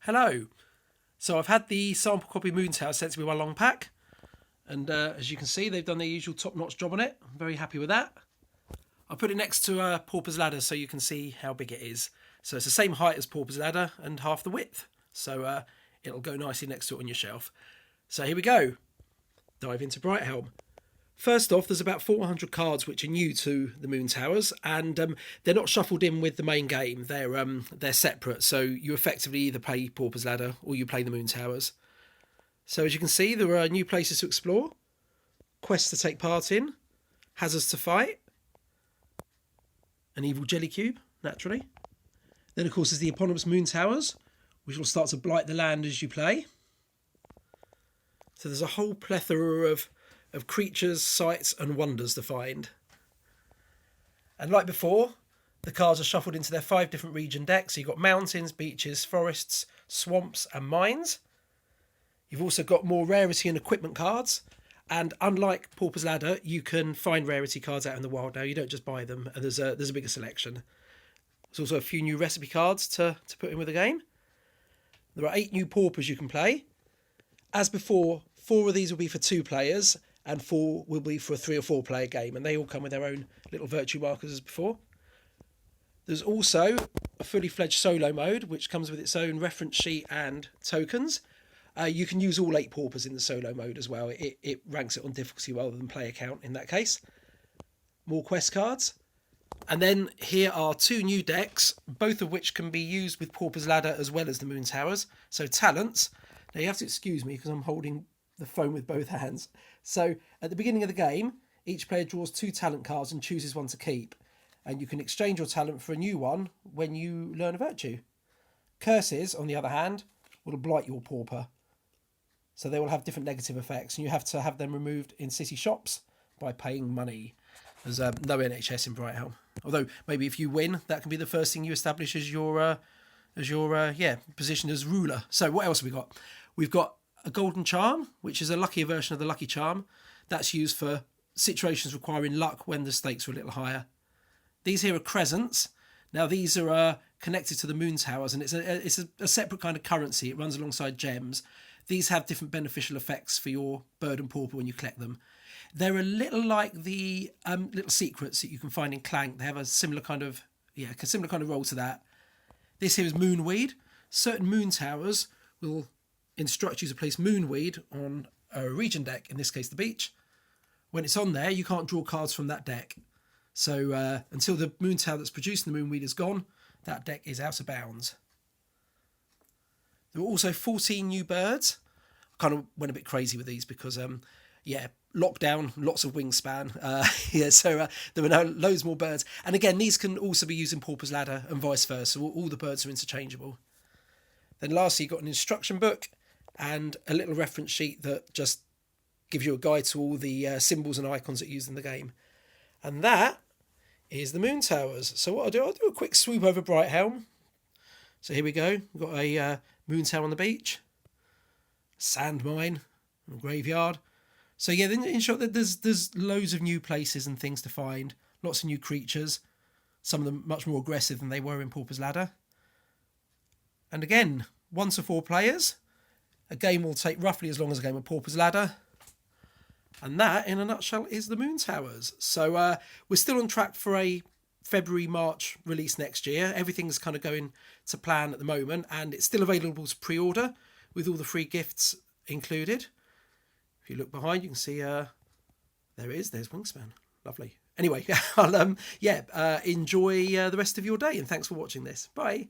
Hello. So I've had the sample copy Moon Tower sent to me one long pack, and as you can see, they've done their usual top-notch job on it. I'm very happy with that. I put it next to Pauper's Ladder so you can see how big it is. So it's the same height as Pauper's Ladder and half the width. So it'll go nicely next to it on your shelf. So here we go. Dive into Brighthelm. First off, there's about 400 cards which are new to the Moon Towers, and they're not shuffled in with the main game. They're separate, so you effectively either play Pauper's Ladder or you play the Moon Towers. So as you can see, there are new places to explore, quests to take part in, hazards to fight, an evil jelly cube, naturally. Then, of course, there's the eponymous Moon Towers, which will start to blight the land as you play. So there's a whole plethora of creatures, sights and wonders to find. And like before, the cards are shuffled into their 5 different region decks. So you've got mountains, beaches, forests, swamps and mines. You've also got more rarity and equipment cards. And unlike Pauper's Ladder, you can find rarity cards out in the wild now. You don't just buy them, and there's a bigger selection. There's also a few new recipe cards to put in with the game. There are 8 new Paupers you can play. As before, 4 of these will be for 2 players, and 4 will be for a 3 or 4 player game, and they all come with their own little virtue markers as before. There's also a fully fledged solo mode, which comes with its own reference sheet and tokens. You can use all 8 Paupers in the solo mode as well. It ranks it on difficulty rather than player count in that case. More quest cards. And then here are 2 new decks, both of which can be used with Pauper's Ladder as well as the Moon Towers. So talents. Now you have to excuse me because I'm holding the phone with both hands. So at the beginning of the game, each player draws 2 talent cards and chooses one to keep. And you can exchange your talent for a new one when you learn a virtue. Curses, on the other hand, will blight your Pauper. So they will have different negative effects, and you have to have them removed in city shops by paying money. There's no NHS in Brighthelm. Although maybe if you win, that can be the first thing you establish as your position as ruler. So what else have we got? We've got a golden charm, which is a luckier version of the lucky charm. That's used for situations requiring luck when the stakes are a little higher. These here are crescents. Now these are connected to the Moon Towers, and it's a separate kind of currency. It runs alongside gems. These have different beneficial effects for your bird and pauper when you collect them. They're a little like the little secrets that you can find in Clank. They have a similar kind of role to that. This here is Moonweed. Certain Moon Towers will instruct you to place Moonweed on a region deck, in this case the beach. When it's on there, you can't draw cards from that deck. So until the Moon Tower that's producing the Moonweed is gone, that deck is out of bounds. There were also 14 new birds. I kind of went a bit crazy with these because, lockdown, lots of wingspan. So there were now loads more birds. And again, these can also be used in Pauper's Ladder and vice versa. All the birds are interchangeable. Then lastly, you've got an instruction book and a little reference sheet that just gives you a guide to all the symbols and icons that are used in the game. And that is the Moon Towers. So what I'll do a quick swoop over Brighthelm. So here we go. We've got a Moon Tower on the beach, sand mine, and a graveyard. So yeah, in short, there's loads of new places and things to find. Lots of new creatures. Some of them much more aggressive than they were in Pauper's Ladder. And again, 1 to 4 players. A game will take roughly as long as a game of Pauper's Ladder. And that, in a nutshell, is the Moon Towers. So we're still on track for a February-March release next year. Everything's kind of going to plan at the moment, and it's still available to pre-order with all the free gifts included. If you look behind, you can see there it is. There's Wingspan. Lovely. Anyway, I'll enjoy the rest of your day, and thanks for watching this. Bye.